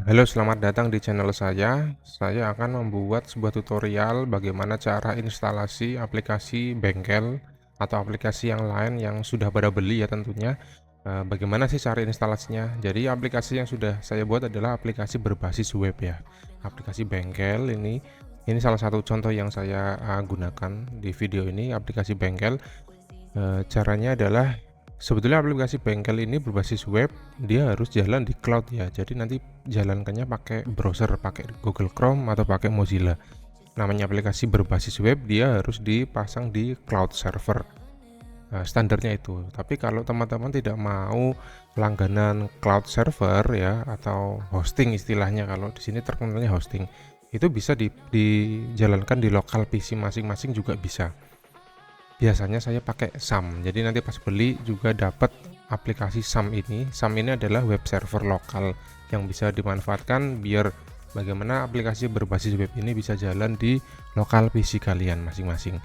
Halo, selamat datang di channel saya. Saya akan membuat sebuah tutorial bagaimana cara instalasi aplikasi bengkel atau aplikasi yang lain yang sudah pada beli ya tentunya. Bagaimana sih cara instalasinya? Jadi aplikasi yang sudah saya buat adalah aplikasi berbasis web ya. Aplikasi bengkel ini salah satu contoh yang saya gunakan di video ini, aplikasi bengkel. Caranya adalah sebetulnya aplikasi bengkel ini berbasis web, dia harus jalan di cloud ya. Jadi nanti jalankannya pakai browser, pakai Google Chrome atau pakai Mozilla. Namanya aplikasi berbasis web, dia harus dipasang di cloud server. Standarnya itu. Tapi kalau teman-teman tidak mau langganan cloud server ya atau hosting istilahnya, kalau di sini terkenalnya hosting, itu bisa dijalankan di lokal PC masing-masing juga bisa. Biasanya saya pakai SAM, jadi nanti pas beli juga dapat aplikasi SAM ini. SAM ini adalah web server lokal yang bisa dimanfaatkan biar bagaimana aplikasi berbasis web ini bisa jalan di lokal PC kalian masing-masing.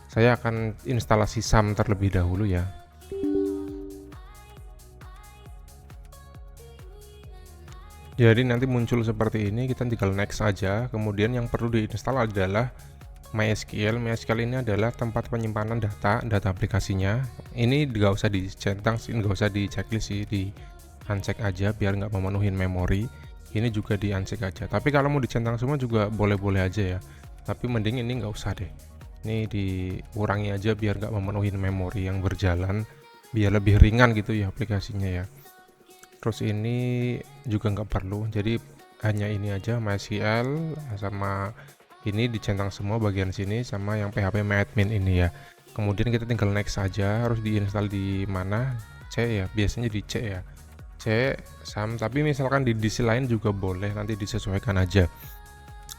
Saya akan instalasi SAM terlebih dahulu ya. Jadi nanti muncul seperti ini, kita tinggal next aja. Kemudian yang perlu diinstal adalah MySQL. MySQL ini adalah tempat penyimpanan data aplikasinya. Ini nggak usah dicentang sih, nggak usah di checklist sih, di uncheck aja biar nggak memenuhi memori. Ini juga di uncheck aja. Tapi kalau mau dicentang semua juga boleh-boleh aja ya. Tapi mending ini nggak usah deh. Ini dikurangi aja biar nggak memenuhi memori yang berjalan, biar lebih ringan gitu ya aplikasinya ya. Terus ini juga nggak perlu. Jadi hanya ini aja MySQL sama ini dicentang semua bagian sini sama yang php-myadmin ini ya. Kemudian kita tinggal next saja. Harus diinstal di mana? C ya, biasanya di C ya. C SAM, tapi misalkan di disk lain juga boleh, nanti disesuaikan aja.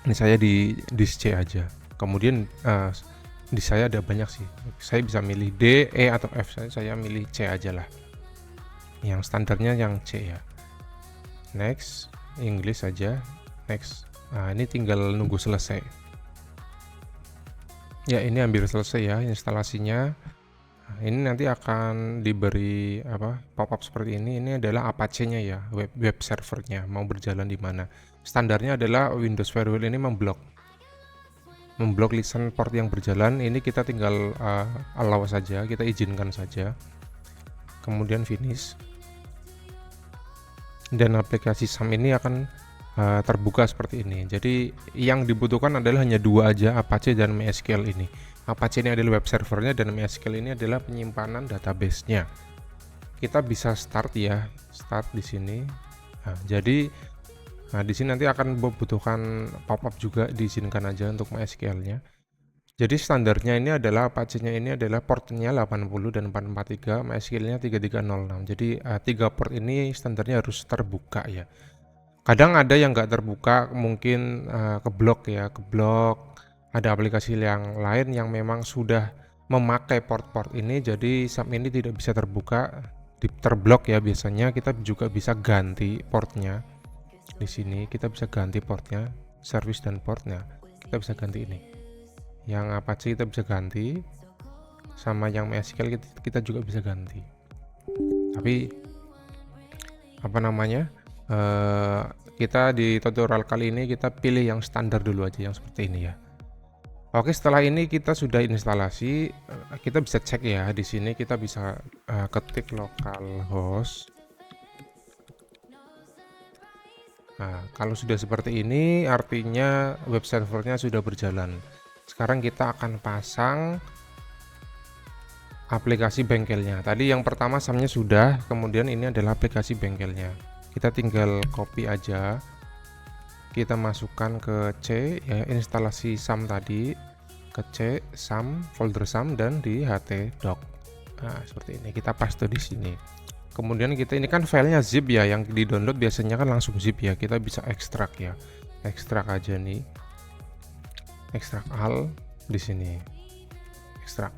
Ini saya di disk C aja. Kemudian di saya ada banyak sih. Saya bisa milih D, E atau F. Saya milih C aja lah. Yang standarnya yang C ya. Next, English aja. Next. Nah, ini tinggal nunggu selesai. Ya, ini hampir selesai ya instalasinya. Nah, ini nanti akan diberi pop-up seperti ini. Ini adalah Apache-nya ya, web servernya mau berjalan di mana. Standarnya adalah Windows Firewall ini memblok lisan port yang berjalan. Ini kita tinggal allow saja, kita izinkan saja. Kemudian finish. Dan aplikasi SAM ini akan terbuka seperti ini. Jadi yang dibutuhkan adalah hanya dua aja, Apache dan MySQL ini. Apache ini adalah web servernya dan MySQL ini adalah penyimpanan database-nya. Kita bisa start ya, start di sini. Jadi di sini nanti akan membutuhkan pop-up juga, diizinkan aja untuk MySQL-nya. Jadi standarnya ini adalah Apache-nya ini adalah portnya 80 dan 443, MySQL-nya 3306. Jadi 3 port ini standarnya harus terbuka ya. Kadang ada yang nggak terbuka, mungkin keblok ya, keblok. Ada aplikasi yang lain yang memang sudah memakai port-port ini, jadi SAM ini tidak bisa terbuka, terblok ya. Biasanya kita juga bisa ganti portnya. Di sini kita bisa ganti portnya, service dan portnya. Kita bisa ganti ini. Yang Apache kita bisa ganti, sama yang MySQL kita juga bisa ganti. Tapi kita di tutorial kali ini kita pilih yang standar dulu aja, yang seperti ini ya. Oke, setelah ini kita sudah instalasi, kita bisa cek ya. Di sini kita bisa ketik localhost. Nah, kalau sudah seperti ini artinya web servernya sudah berjalan. Sekarang kita akan pasang aplikasi bengkelnya. Tadi yang pertama SAM-nya sudah, kemudian ini adalah aplikasi bengkelnya. Kita tinggal copy aja. Kita masukkan ke C ya, instalasi SAM tadi, ke C SAM, folder SAM dan di htdoc. Nah, seperti ini kita paste di sini. Kemudian kita ini kan filenya zip ya, yang di download biasanya kan langsung zip ya. Kita bisa ekstrak ya. Ekstrak aja nih. Ekstrak al di sini. Ekstrak.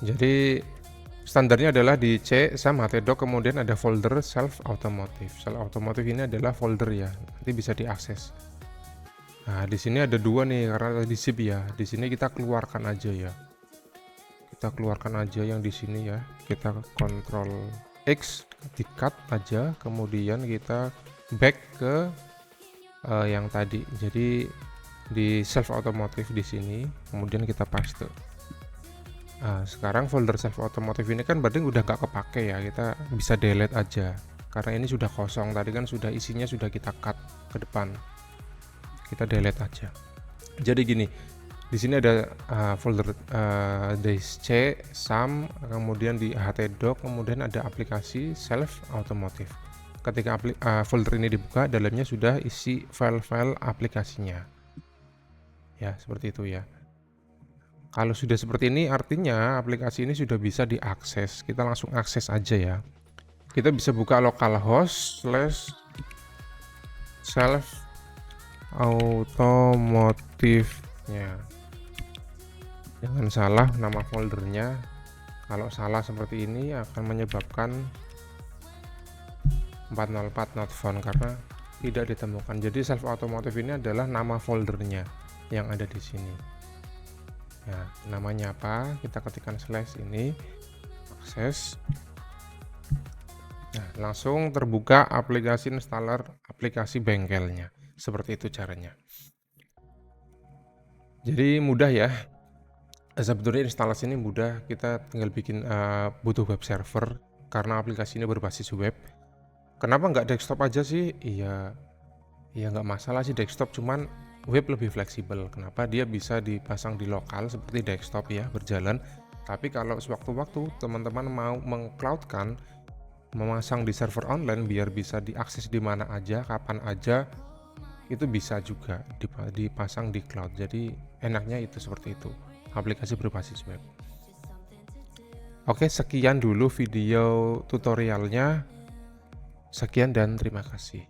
Jadi standarnya adalah di C SAM htdoc, kemudian ada folder self automotive. Self automotive ini adalah folder ya, nanti bisa diakses. Nah, di sini ada dua nih karena di zip ya. Di sini kita keluarkan aja ya. Kita keluarkan aja yang di sini ya. Kita kontrol X di cut aja, kemudian kita back ke yang tadi. Jadi di self automotive di sini, kemudian kita paste. Nah, sekarang folder self automotive ini kan berarti udah nggak kepake ya, kita bisa delete aja karena ini sudah kosong. Tadi kan sudah isinya sudah kita cut ke depan, kita delete aja. Jadi gini, di sini ada folder DSC, SAM, kemudian di htdoc, kemudian ada aplikasi self automotive. Ketika folder ini dibuka, dalamnya sudah isi file-file aplikasinya. Ya, seperti itu ya. Kalau sudah seperti ini, artinya aplikasi ini sudah bisa diakses. Kita langsung akses aja ya. Kita bisa buka localhost / self automotive-nya. Jangan salah nama foldernya. Kalau salah seperti ini akan menyebabkan 404 not found karena tidak ditemukan. Jadi self automotive ini adalah nama foldernya yang ada di sini. Nah, namanya apa? Kita ketikkan slash ini, akses. Nah, langsung terbuka aplikasi installer aplikasi bengkelnya. Seperti itu caranya. Jadi mudah ya. Sebetulnya instalasi ini mudah. Kita tinggal bikin butuh web server karena aplikasi ini berbasis web. Kenapa nggak desktop aja sih? Iya nggak masalah sih desktop, cuman web lebih fleksibel. Kenapa? Dia bisa dipasang di lokal seperti desktop ya, berjalan. Tapi kalau sewaktu-waktu teman-teman mau mengcloudkan, memasang di server online biar bisa diakses di mana aja, kapan aja, itu bisa juga dipasang di cloud. Jadi enaknya itu seperti itu, aplikasi berbasis web. Oke, sekian dulu video tutorialnya. Sekian dan terima kasih.